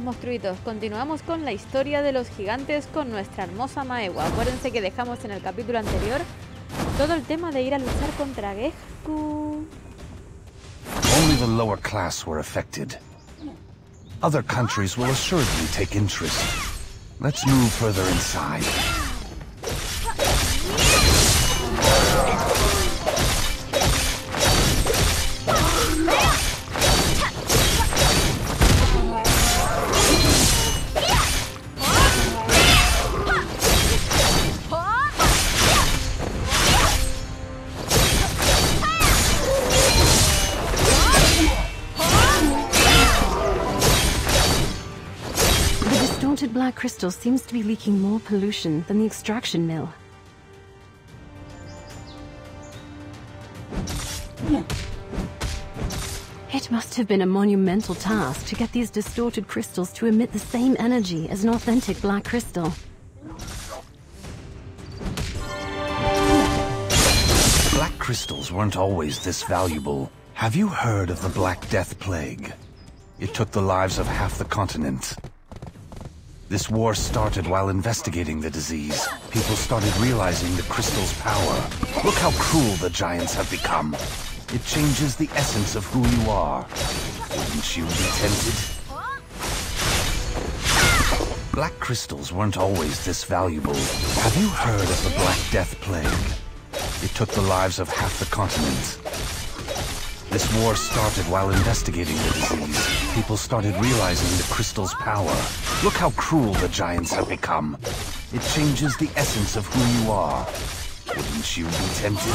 monstruitos, continuamos con la historia de los gigantes con nuestra hermosa Maewa. Acuérdense que dejamos en el capítulo anterior todo el tema de ir a luchar contra Gehaku. Only the lower class were affected. Other countries will assuredly take interest. Let's move further inside. Black crystal seems to be leaking more pollution than the extraction mill. It must have been a monumental task to get these distorted crystals to emit the same energy as an authentic black crystal. Black crystals weren't always this valuable. Have you heard of the Black Death Plague? It took the lives of half the continent. This war started while investigating the disease. People started realizing the crystal's power. Look how cruel the giants have become. It changes the essence of who you are. Wouldn't you be tempted? Black crystals weren't always this valuable. Have you heard of the Black Death Plague? It took the lives of half the continent. This war started while investigating the disease. People started realizing the crystal's power. Look how cruel the giants have become. It changes the essence of who you are. Wouldn't you be tempted?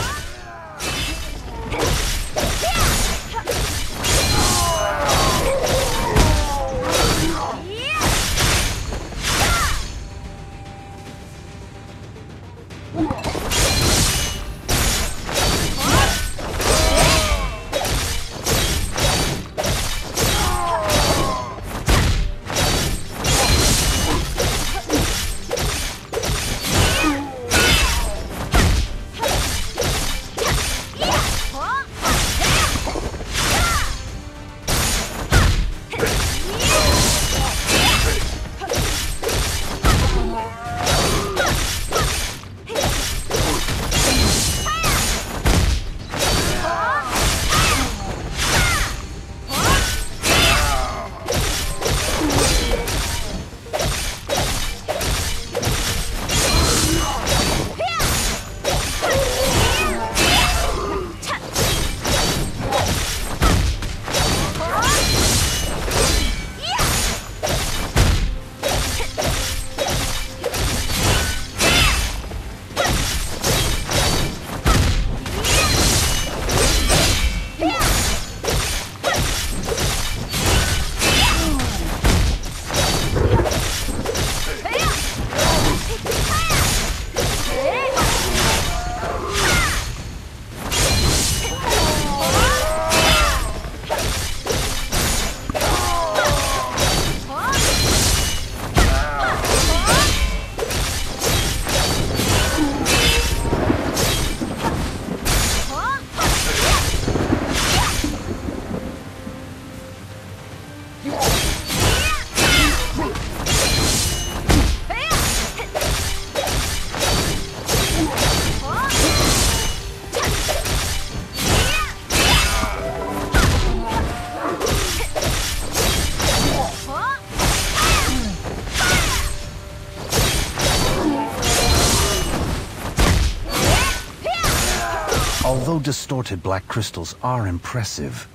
Although distorted black crystals are impressive,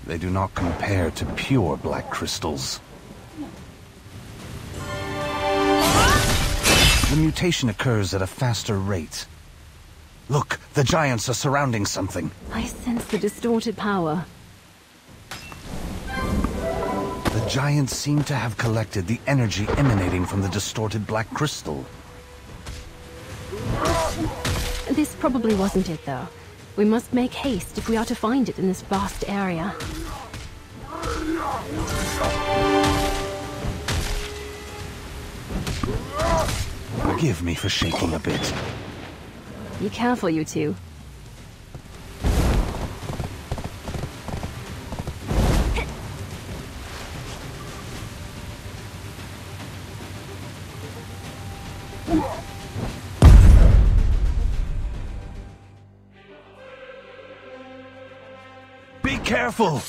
they do not compare to pure black crystals. The mutation occurs at a faster rate. Look, the giants are surrounding something. I sense the distorted power. The giants seem to have collected the energy emanating from the distorted black crystal. This probably wasn't it, though. We must make haste if we are to find it in this vast area. Forgive me for shaking a bit. Be careful, you two. careful!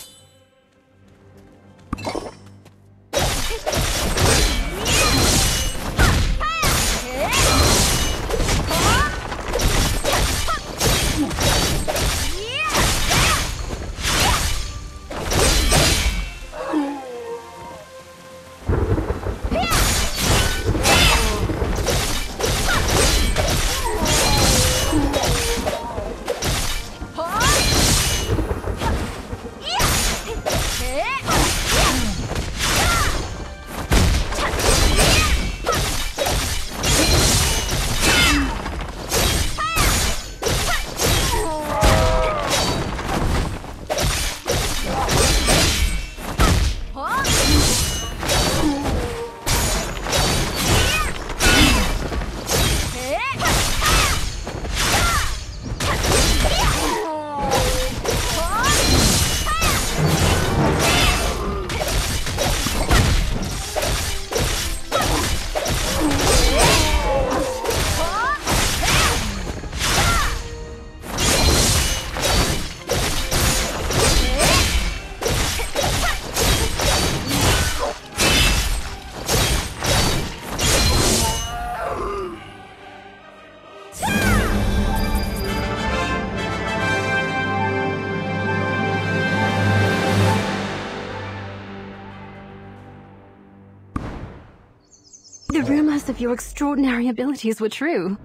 The rumors of your extraordinary abilities were true.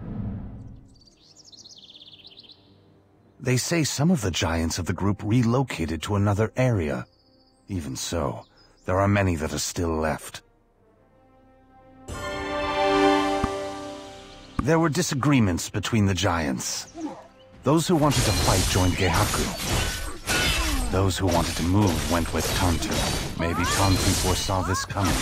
They say some of the giants of the group relocated to another area. Even so, there are many that are still left. There were disagreements between the giants. Those who wanted to fight joined Gehaku. Those who wanted to move went with Tantu. Maybe Tantu foresaw this coming.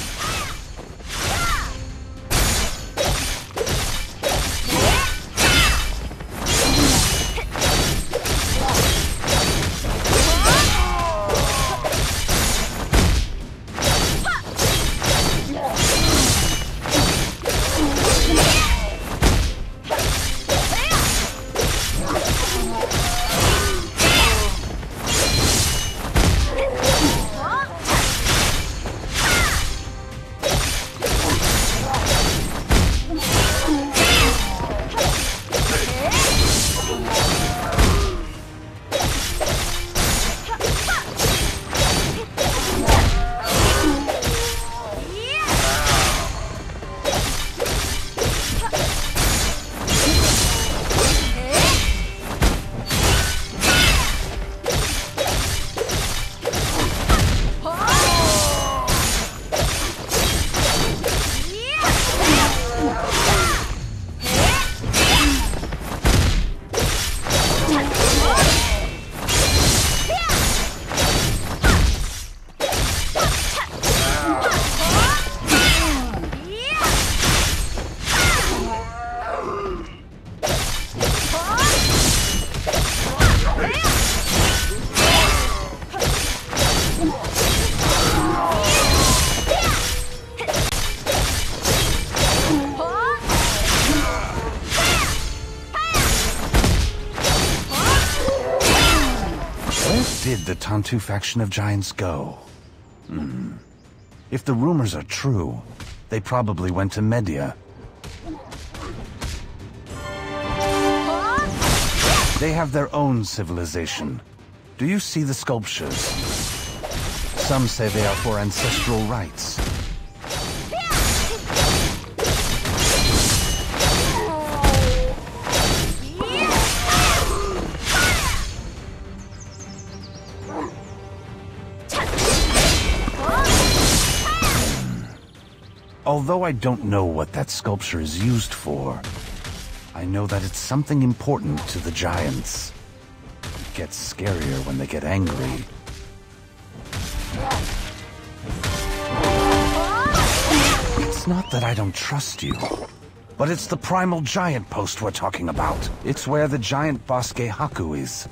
Did the Tantu faction of giants go? If the rumors are true, they probably went to Media. They have their own civilization. Do you see the sculptures? Some say they are for ancestral rites. Although I don't know what that sculpture is used for, I know that it's something important to the giants. It gets scarier when they get angry. It's not that I don't trust you, but it's the primal giant post we're talking about. It's where the giant boss Gehaku is.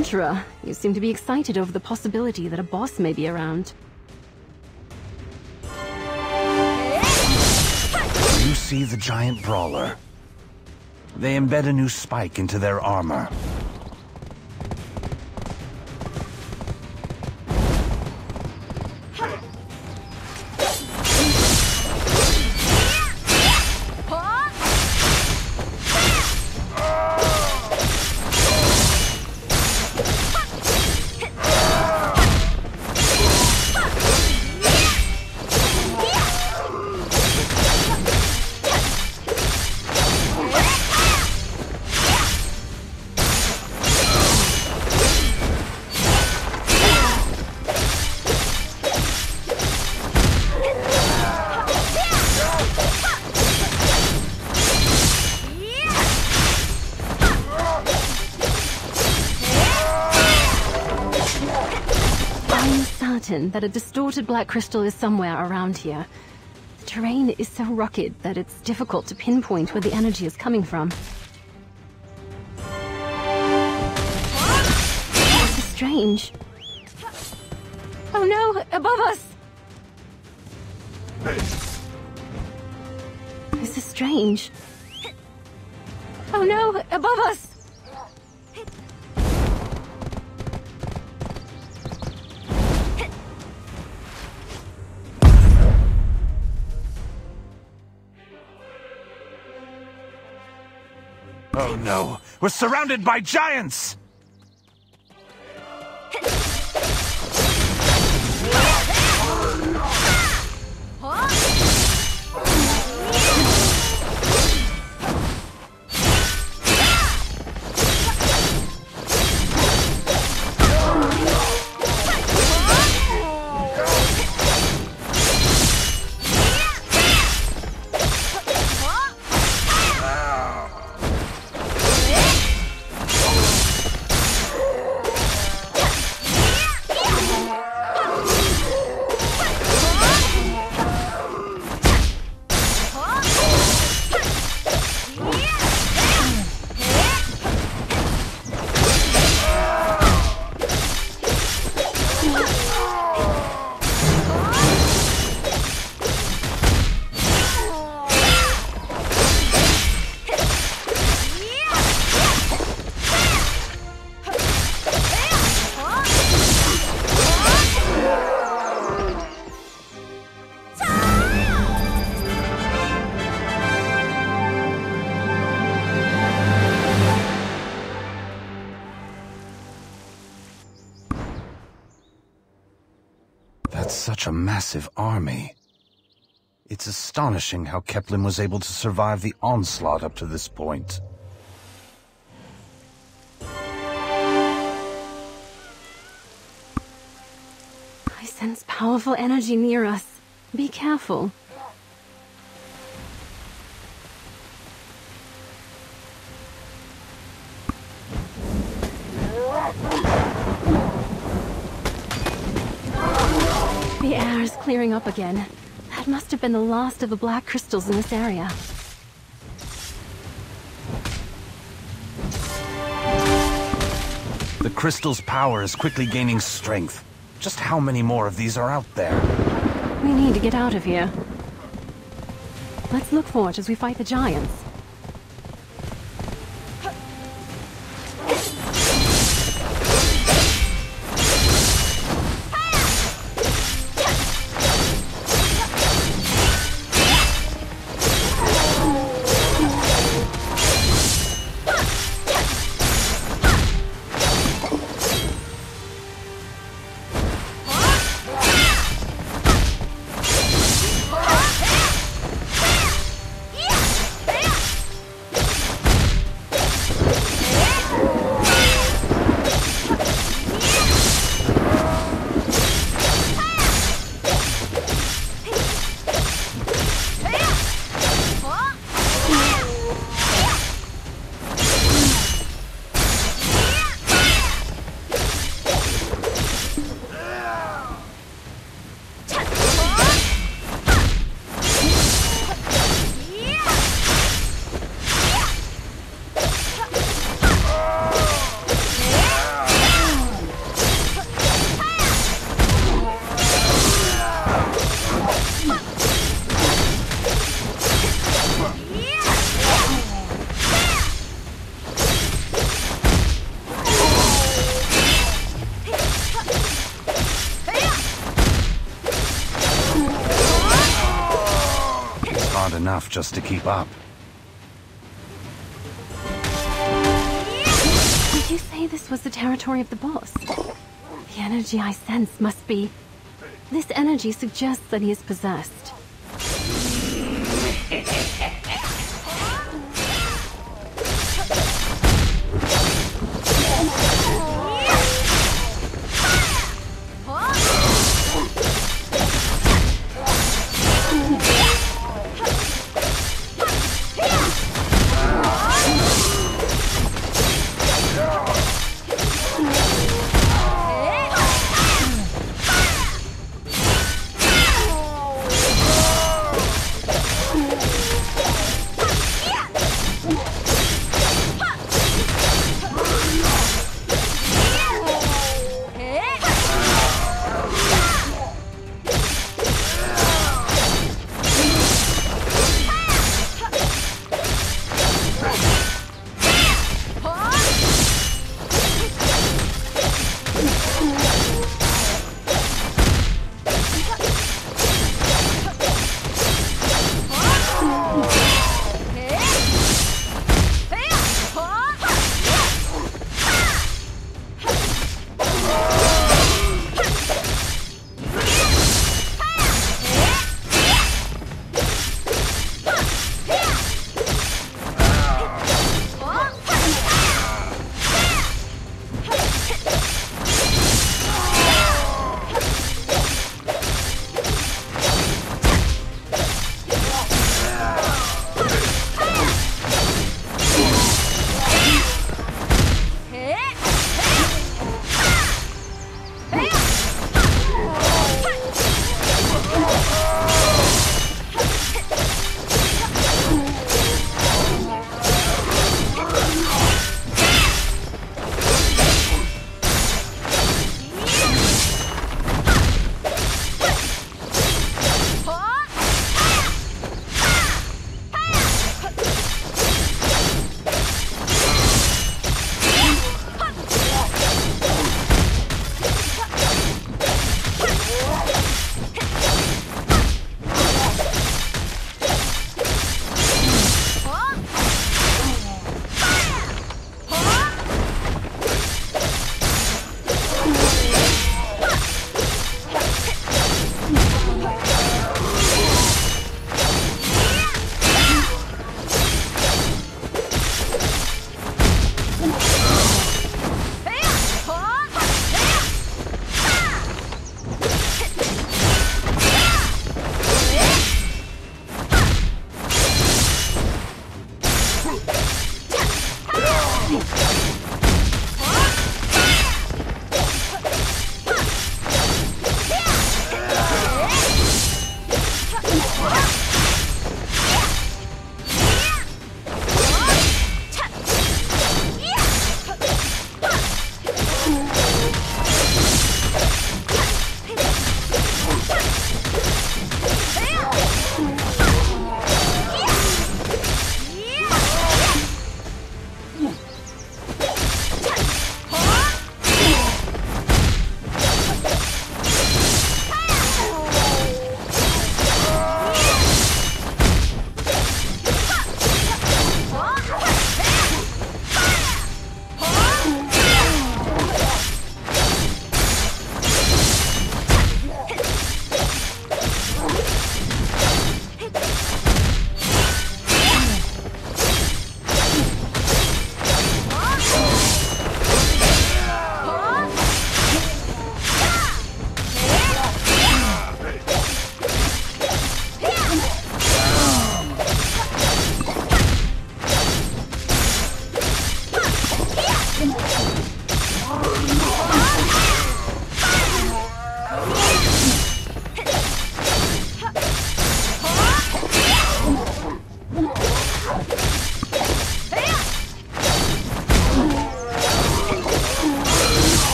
adventurer. You seem to be excited over the possibility that a boss may be around. You see the giant brawler? They embed a new spike into their armor. That a distorted black crystal is somewhere around here. The terrain is so rugged that it's difficult to pinpoint where the energy is coming from. This is strange. Oh no! Above us! This is strange. Oh no! Above us! Oh no! We're surrounded by giants! Such a massive army. It's astonishing how Kepler was able to survive the onslaught up to this point. I sense powerful energy near us. Be careful. The air is clearing up again. That must have been the last of the black crystals in this area. The crystal's power is quickly gaining strength. Just how many more of these are out there? We need to get out of here. Let's look for it as we fight the giants. just to keep up. Did you say this was the territory of the boss? The energy I sense must be... This energy suggests that he is possessed.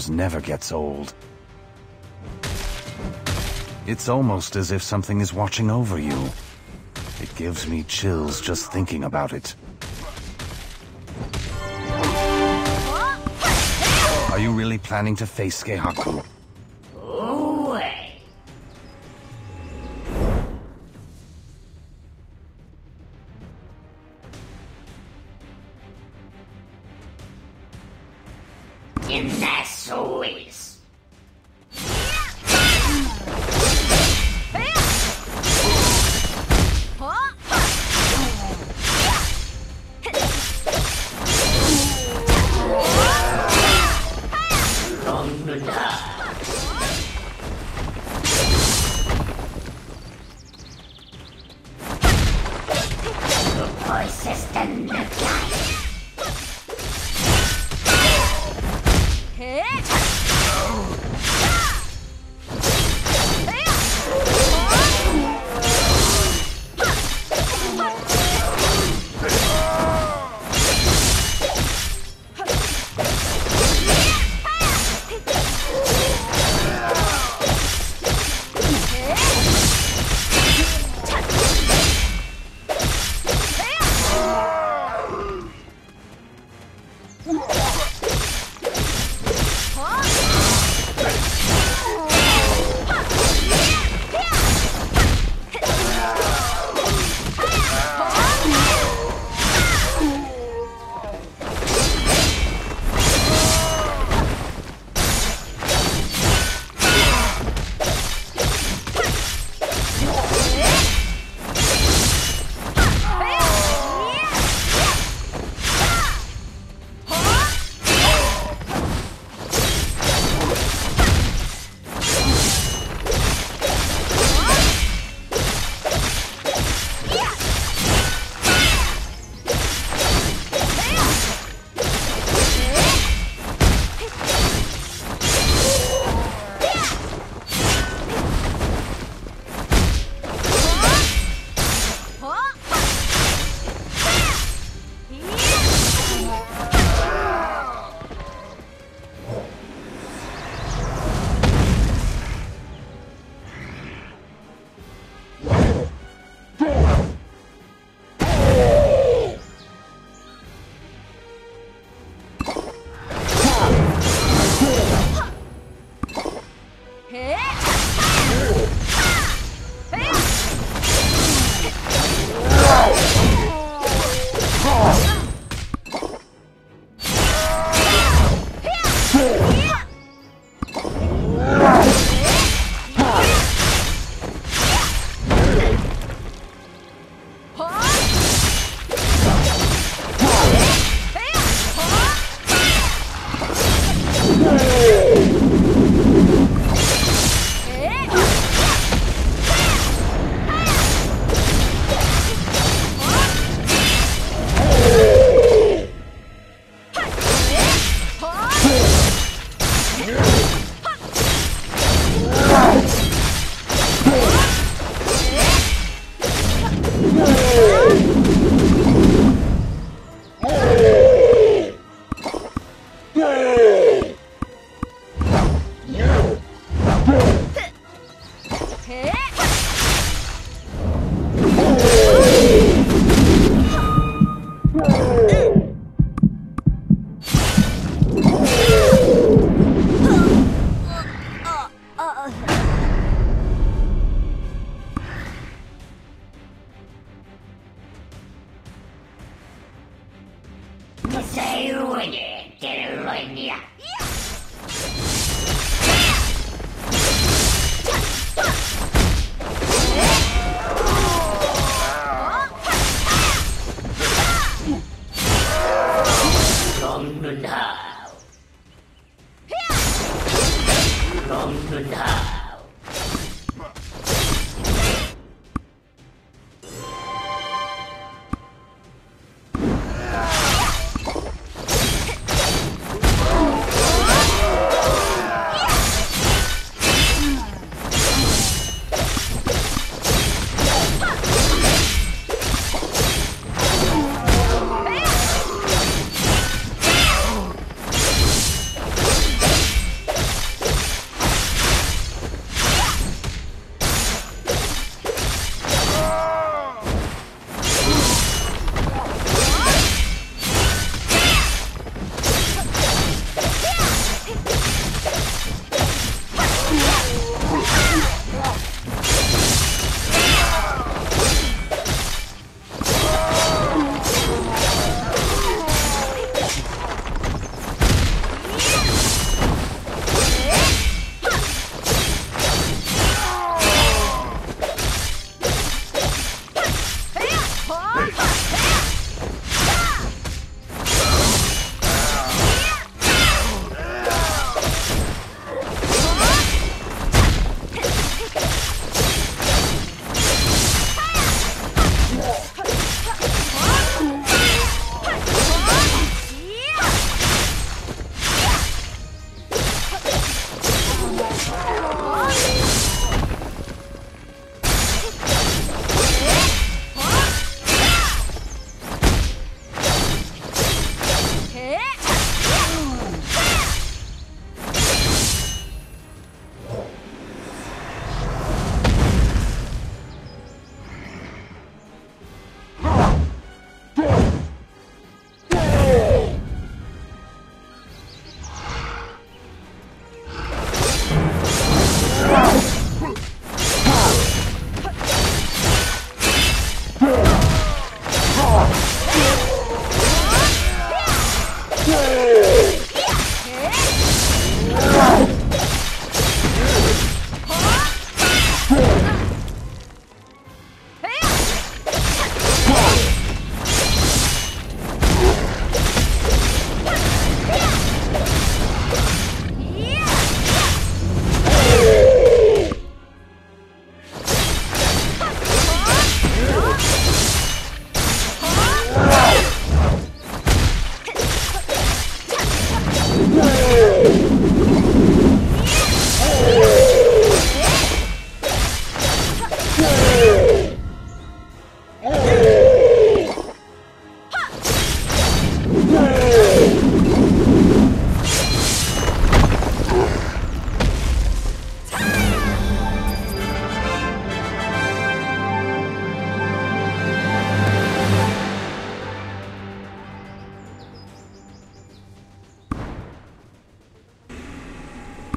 yours never gets old. It's almost as if something is watching over you. It gives me chills just thinking about it. Are you really planning to face Gehaku?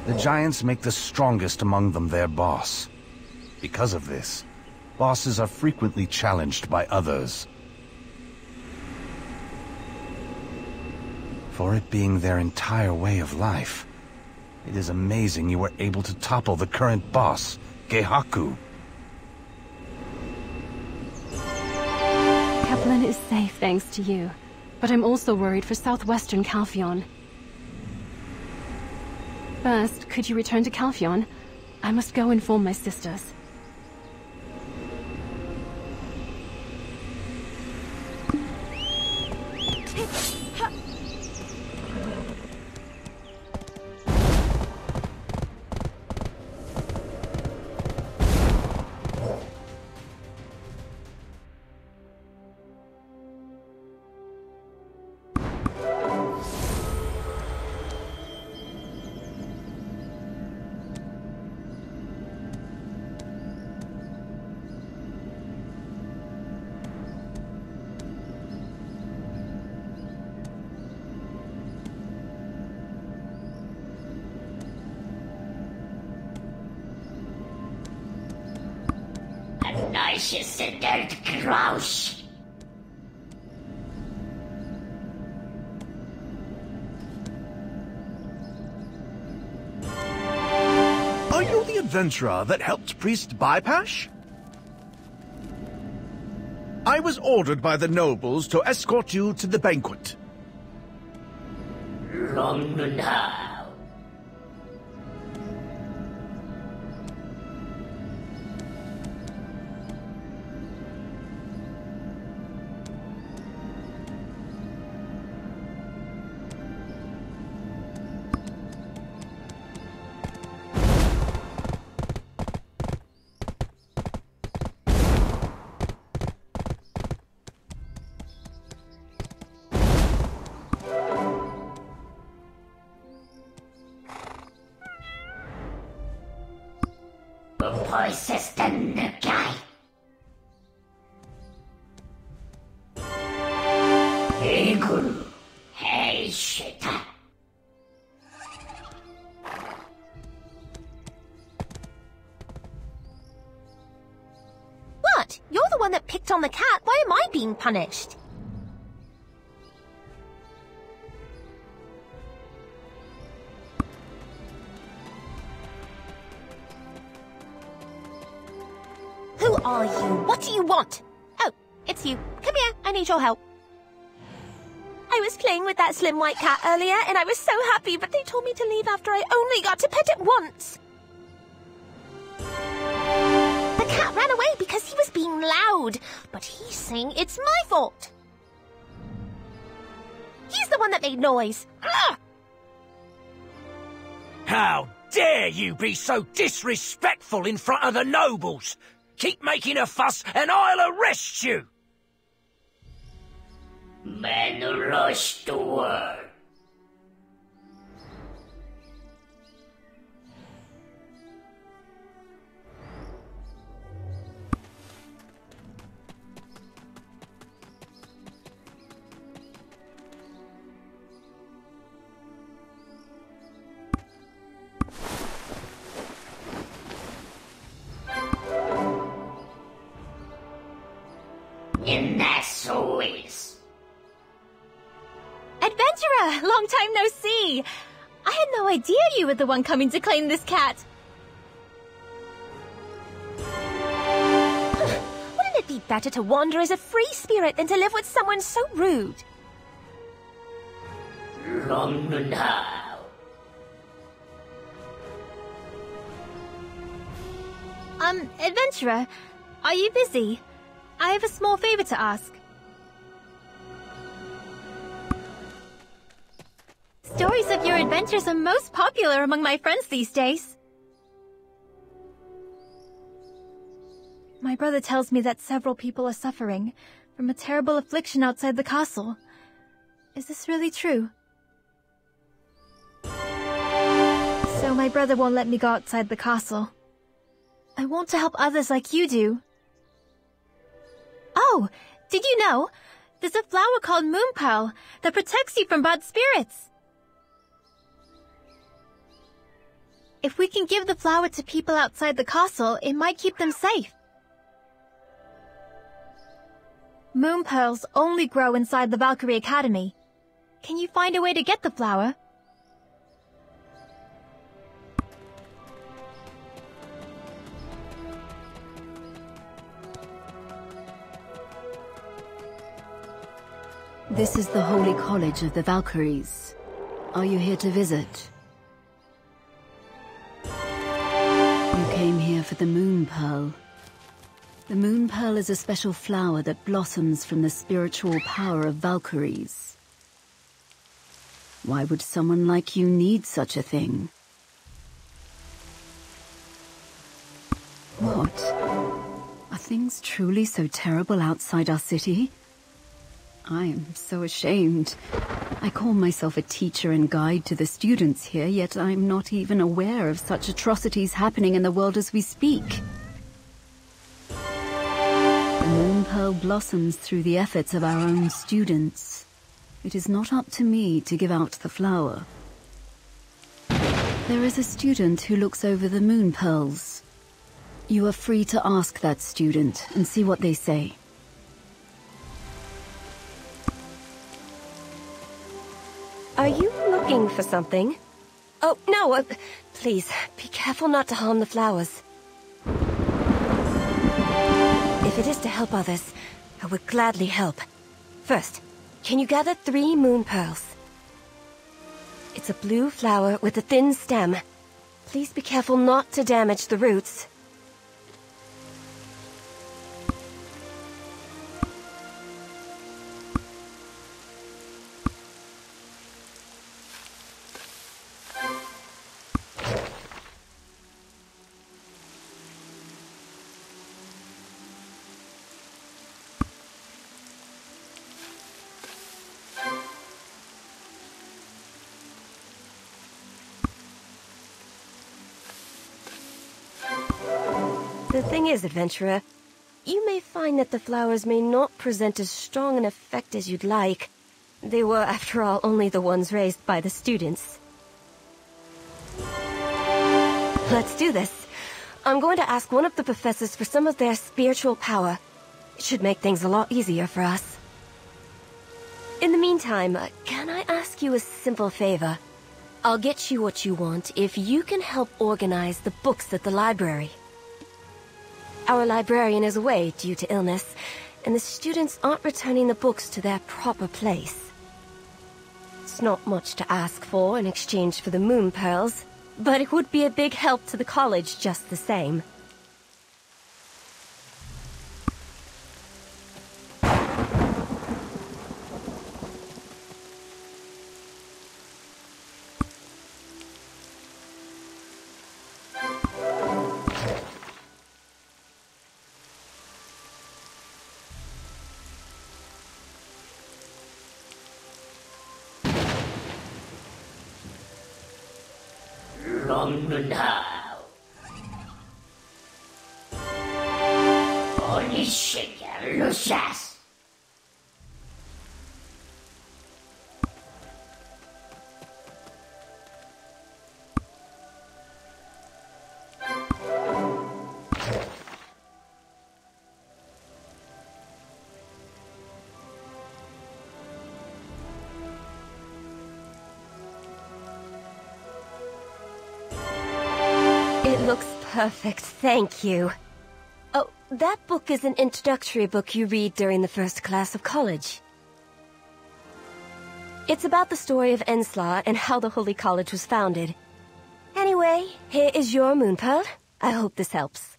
The giants make the strongest among them their boss. Because of this, bosses are frequently challenged by others. For it being their entire way of life, it is amazing you were able to topple the current boss, Gehaku. Kaplan is safe thanks to you, but I'm also worried for southwestern Calphion. First, could you return to Calphion? I must go inform my sisters. Are you the adventurer that helped Priest Bypash? I was ordered by the nobles to escort you to the banquet. What? You're the one that picked on the cat. Why am I being punished? Who are you? What do you want? Oh, it's you. Come here. I need your help. I was playing with that slim white cat earlier, and I was so happy, but they told me to leave after I only got to pet it once. The cat ran away because he was being loud, but he's saying it's my fault. He's the one that made noise. Ugh! How dare you be so disrespectful in front of the nobles! Keep making a fuss and I'll arrest you! Men rush to work. Adventurer! Long time no see! I had no idea you were the one coming to claim this cat. Wouldn't it be better to wander as a free spirit than to live with someone so rude? Adventurer, are you busy? I have a small favor to ask. Stories of your adventures are most popular among my friends these days. My brother tells me that several people are suffering from a terrible affliction outside the castle. Is this really true? So my brother won't let me go outside the castle. I want to help others like you do. Oh, did you know? There's a flower called Moon Pearl that protects you from bad spirits. If we can give the flower to people outside the castle, it might keep them safe. Moon pearls only grow inside the Valkyrie Academy. Can you find a way to get the flower? This is the Holy College of the Valkyries. Are you here to visit? You came here for the Moon Pearl. The Moon Pearl is a special flower that blossoms from the spiritual power of Valkyries. Why would someone like you need such a thing? What? Are things truly so terrible outside our city? I am so ashamed. I call myself a teacher and guide to the students here, yet I'm not even aware of such atrocities happening in the world as we speak. The Moon Pearl blossoms through the efforts of our own students. It is not up to me to give out the flower. There is a student who looks over the Moon Pearls. You are free to ask that student and see what they say. Are you looking for something? Oh, no, please, be careful not to harm the flowers. If it is to help others, I would gladly help. First, can you gather 3 moon pearls? It's a blue flower with a thin stem. Please be careful not to damage the roots. The thing is, adventurer, you may find that the flowers may not present as strong an effect as you'd like. They were, after all, only the ones raised by the students. Let's do this. I'm going to ask one of the professors for some of their spiritual power. It should make things a lot easier for us. In the meantime, can I ask you a simple favor? I'll get you what you want if you can help organize the books at the library. Our librarian is away due to illness, and the students aren't returning the books to their proper place. It's not much to ask for in exchange for the moon pearls, but it would be a big help to the college just the same. It looks perfect, thank you. Oh, that book is an introductory book you read during the first class of college. It's about the story of Enslar and how the Holy College was founded. Anyway, here is your moon pearl. I hope this helps.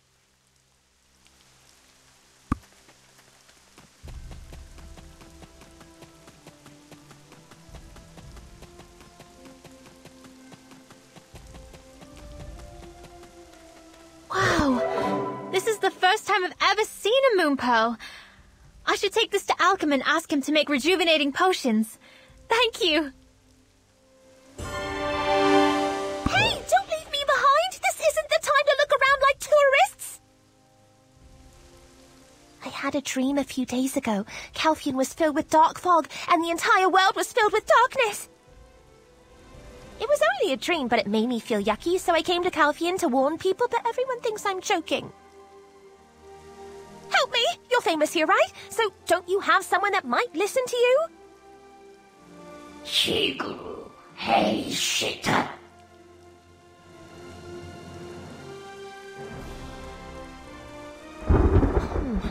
Wow! This is the first time I've ever seen a moon pearl. I should take this to Alchem and ask him to make rejuvenating potions. Thank you! Hey! Don't leave me behind! This isn't the time to look around like tourists! I had a dream a few days ago. Calphion was filled with dark fog, and the entire world was filled with darkness! It was only a dream, but it made me feel yucky, so I came to Calphion to warn people, but everyone thinks I'm joking. Help me! You're famous here, right? So don't you have someone that might listen to you? Shigu, hey, shitter.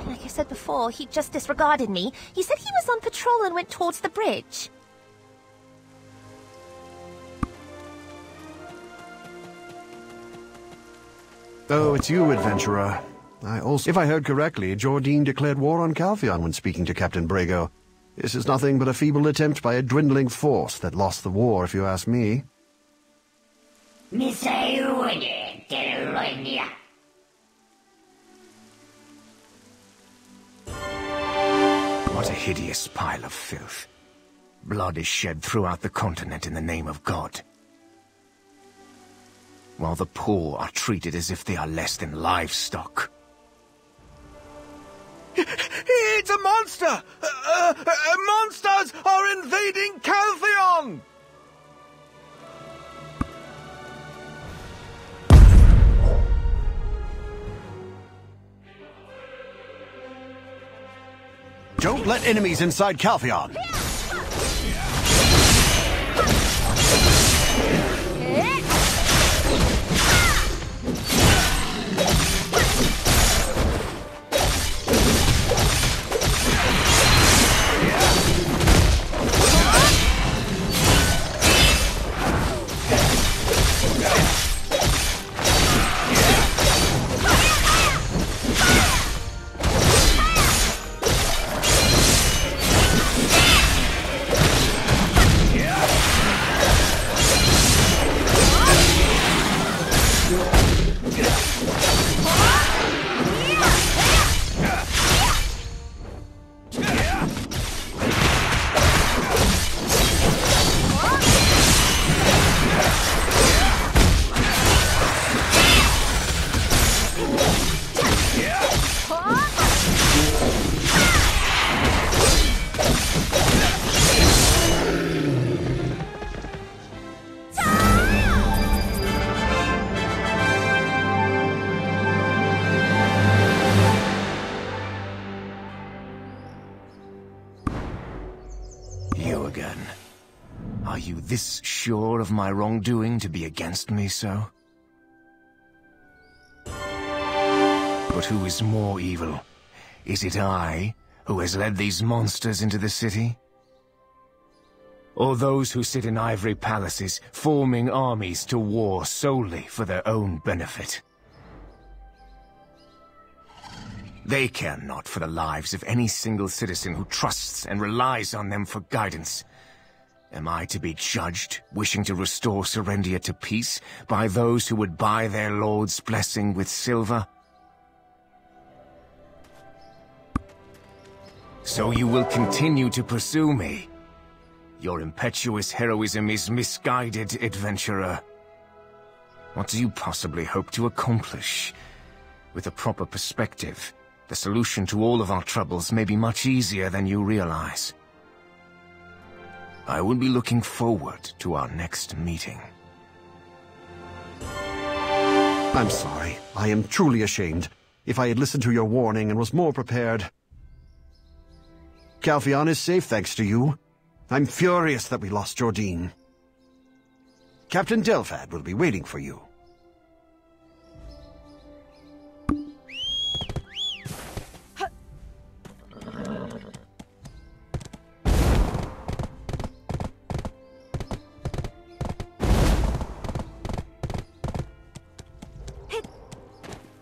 Like I said before, he just disregarded me. He said he was on patrol and went towards the bridge. Oh, it's you, adventurer. If I heard correctly, Jordine declared war on Calphion when speaking to Captain Brago. This is nothing but a feeble attempt by a dwindling force that lost the war, if you ask me. What a hideous pile of filth. Blood is shed throughout the continent in the name of God, while the poor are treated as if they are less than livestock. It's a monster! Monsters are invading Calphion! Don't let enemies inside Calphion! Are you this sure of my wrongdoing to be against me so? But who is more evil? Is it I, who has led these monsters into the city? Or those who sit in ivory palaces, forming armies to war solely for their own benefit? They care not for the lives of any single citizen who trusts and relies on them for guidance. Am I to be judged, wishing to restore Serendia to peace, by those who would buy their lord's blessing with silver? So you will continue to pursue me? Your impetuous heroism is misguided, adventurer. What do you possibly hope to accomplish? With a proper perspective, the solution to all of our troubles may be much easier than you realize. I will be looking forward to our next meeting. I'm sorry. I am truly ashamed. If I had listened to your warning and was more prepared... Calphion is safe thanks to you. I'm furious that we lost Jordine. Captain Delphad will be waiting for you.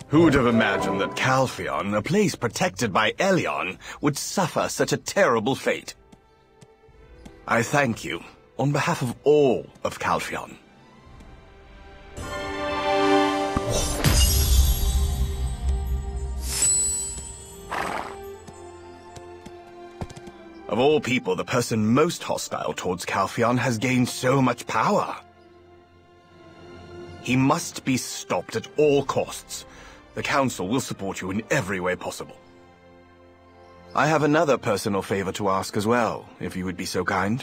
Who'd have imagined that Calphion, a place protected by Elion, would suffer such a terrible fate? I thank you, on behalf of all of Calphion. Of all people, the person most hostile towards Calphion has gained so much power. He must be stopped at all costs. The Council will support you in every way possible. I have another personal favor to ask as well, if you would be so kind.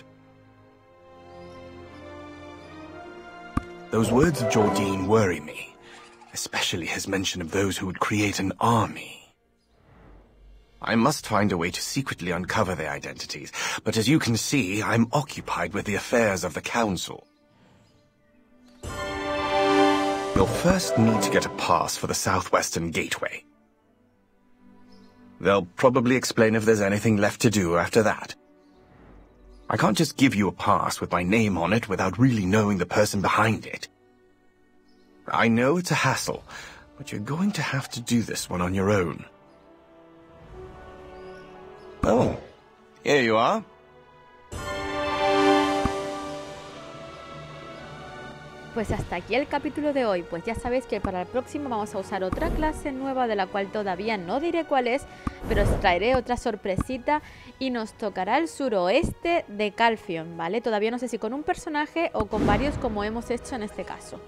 Those words of Jordine worry me, especially his mention of those who would create an army. I must find a way to secretly uncover their identities, but as you can see, I'm occupied with the affairs of the Council. You'll first need to get a pass for the Southwestern Gateway. They'll probably explain if there's anything left to do after that. I can't just give you a pass with my name on it without really knowing the person behind it. I know it's a hassle, but you're going to have to do this one on your own. Oh, here you are. Pues hasta aquí el capítulo de hoy. Pues ya sabéis que para el próximo vamos a usar otra clase nueva de la cual todavía no diré cuál es, pero os traeré otra sorpresita y nos tocará el suroeste de Calfion, ¿vale? Todavía no sé si con un personaje o con varios como hemos hecho en este caso.